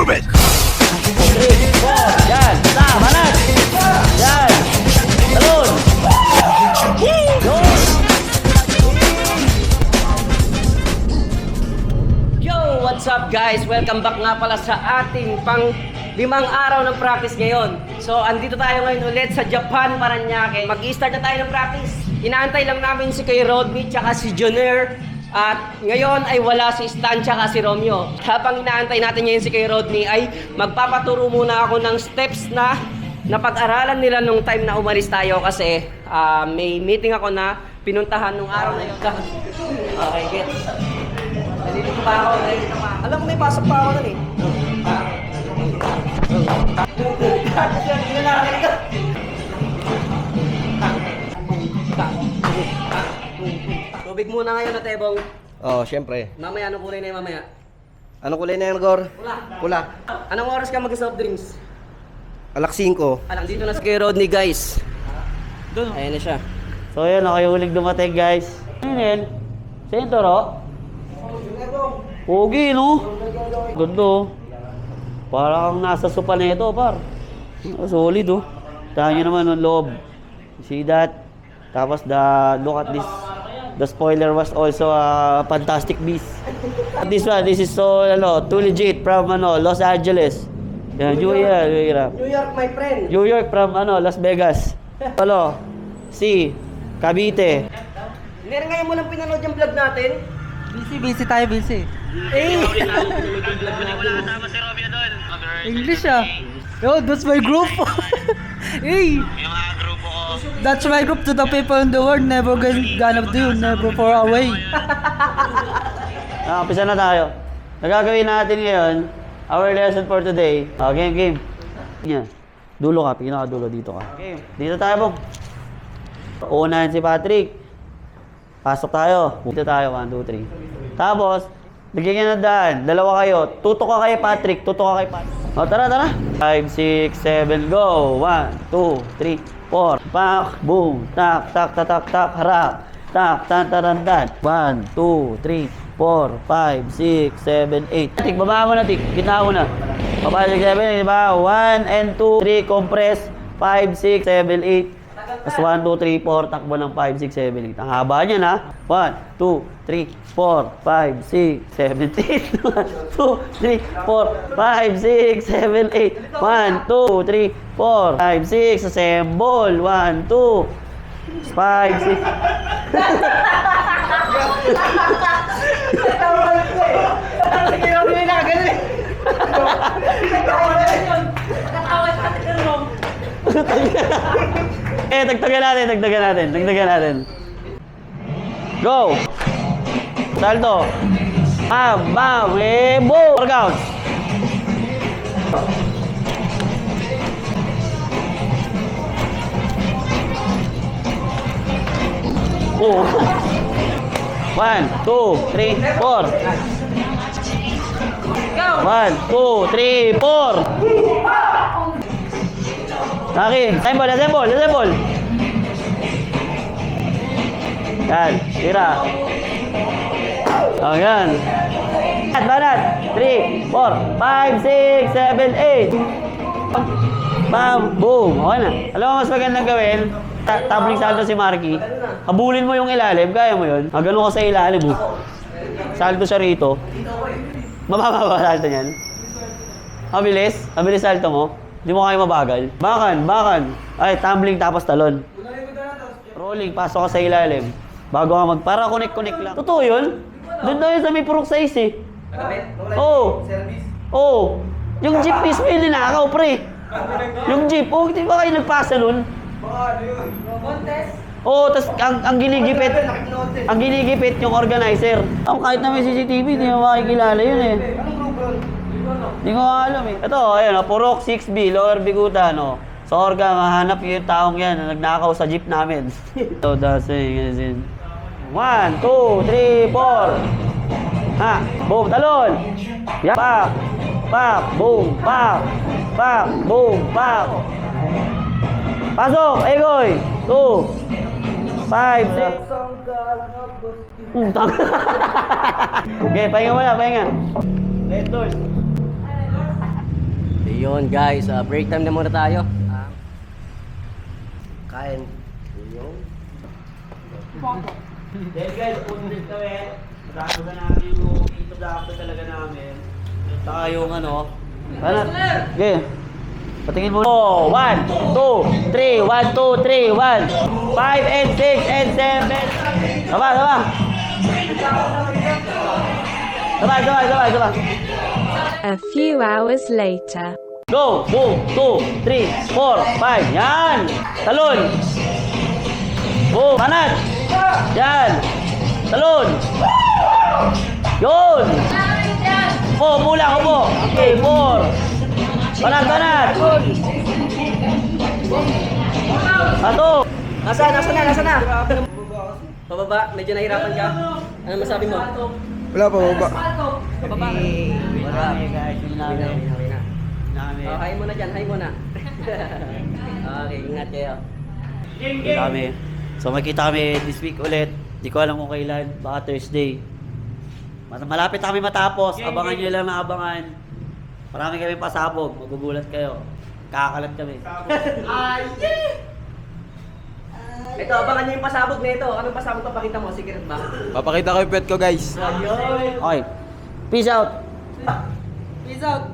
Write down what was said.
Move it! 3, 4, yan, banat! Yan, talon! Yo, what's up guys? Welcome back nga pala sa ating pang 5 araw ng practice ngayon. So, andito tayo ngayon ulit sa Japan, Paranaque. Mag-i-start na tayo ng practice. Inaantay lang namin si kay Rodney tsaka si Joner. At ngayon ay wala si Stan tsaka si Romeo. Habang inaantay natin ngayon si kay Rodney ay magpapaturo muna ako ng steps na napag-aralan nila nung time na umalis tayo kasi may meeting ako na pinuntahan nung araw na yun. Okay, get. Nalilito pa ako. Alam mo may pasok pa ako nun eh. Tubig muna ngayon na Tebong. Oh, syempre. Mamaya, anong kulay na yun mamaya? Anong kulay na yan, Gor? Pula. Pula. Anong oras ka mag-soft drinks? Alas 5. Alam, dito na si kay Rodney, guys. Doon. Ayan na siya. So yun, nakayulig dumating guys. Ano yan? Sentro? Pogi, no? Ganda. Parang nasa sopa na ito, par. Solid, oh. Tahan nyo naman ang loob. See that? Tapos look at this. The spoiler was also a fantastic beast. This one, this is so, too legit from, Los Angeles. Yan, New York, my friend. New York from, Las Vegas. Si Cavite. Meron ngayon mo lang pinanood yung vlog natin. Busy tayo, busy. Eh! English ah. Yo, that's my group. Hey! That's my group to the people in the world. Never gonna do, never far away. Umpisa na tayo. Nagagawin natin ngayon, our lesson for today. Game. Yan. Dulo ka, pinakadulo dito ka. Game. Dito tayo, Bob. Uunahin si Patrick. Pasok tayo. Dito tayo, 1, 2, 3. Tapos, bigyan ng daan. Dalawa kayo. Tutok ka kay Patrick. O, tara. 5, 6, 7, go. 1, 2, 3, 4. Pak, boom. Tak, harap. Tak, tarandan. 1, 2, 3, 4, 5, 6, 7, 8. Tik, baba mo na, Tik. Gitna mo na. 5, 6, 7, 8, diba? 1 and 2, 3, compress. 5, 6, 7, 8. Tapos 1, 2, 3, 4, takbo ng 5, 6, 7, 8. Ang haba niyan ha. 1, 2, 3, 4, 5, 6, 7, 8. 1, 2, 3, 4, 5, 6, 7, 8. 1, 2, 3, 4, 5, 6. Assemble. 1, 2, 5, 6. Dagdagan natin. Go! Salto! Bam! Boom! Workout! Oh! 1, 2, 3, 4. 1, 2, 3, 4. Akin, assemble. Yan, tira. Yan. Banat. 3, 4, 5, 6, 7, 8. Bam, boom. Okay na. Alam mo mas magandang gawin? Tabling salto si Marky. Habulin mo yung ilalim. Kaya mo yun. Magano ka sa ilalim mo. Salto siya rito. Mababa ba salto niyan? Mabilis salto mo. Hindi mo kayo mabagal. Bakan. Ay, tumbling tapos talon. Rolling, pasok ka sa ilalim. Bago ka para connect lang. Totoo yun? Doon daw yun sa may purok size eh. Oo. Yung jeep mismo yung linakaw, pre. Yung jeep. Di ba kayo nagpasa nun? Tas ang ginigipit yung organizer. Kahit na may CCTV, hindi mo makikilala yun eh. Hindi ko alam eh. Ito, ayun, Purok 6B, Lower Bigutan, Sa Orga, mahanap yung taong yan na nagnakaw sa jeep namin. So, that's it. 1, 2, 3, 4. Boom, talon. Pak, boom, pak, boom, pak. Pasok, Egoy. 2, 5, 6. Okay, pahinga muna. Let doors. Ayun guys, break time na muna tayo. Kain. Yung. Then guys, ulit kami. Matapos na namin yung ito dapat talaga namin. Saka yung ano. Ano? Okay. Patingin mo. 1, 2, 3, 1, 2, 3, 1, 5 and 6 and 7. Saba, saba. Saba, saba, saba, saba. A few hours later. Go! 1, 2, 3, 4, 5. Yan! Talon! Boom! Panat! Yan! Talon! Yun! Upo lang, upo! Okay, 4. Panat, panat! Ato! Nasa na? Pababa, medyo nahirapan ka. Ano masabi mo? Wala pa, baba. Pababa. Wala guys, hindi namin. Namin. Oh, hay mo na dyan, hay mo na. Okay, ingat kayo. Hindi kami. So makita kami this week ulit. Di ko alam kung kailan. Baka Thursday. Malapit na kami matapos. Abangan nyo lang na abangan. Marami kami pasabog. Magugulat kayo. Kakalat kami. Ito, abangan niyo yung pasabog na ito. Anong pasabog papakita mo? Secret ba? Papakita ko yung pet ko, guys. Okay. Peace out. Peace out.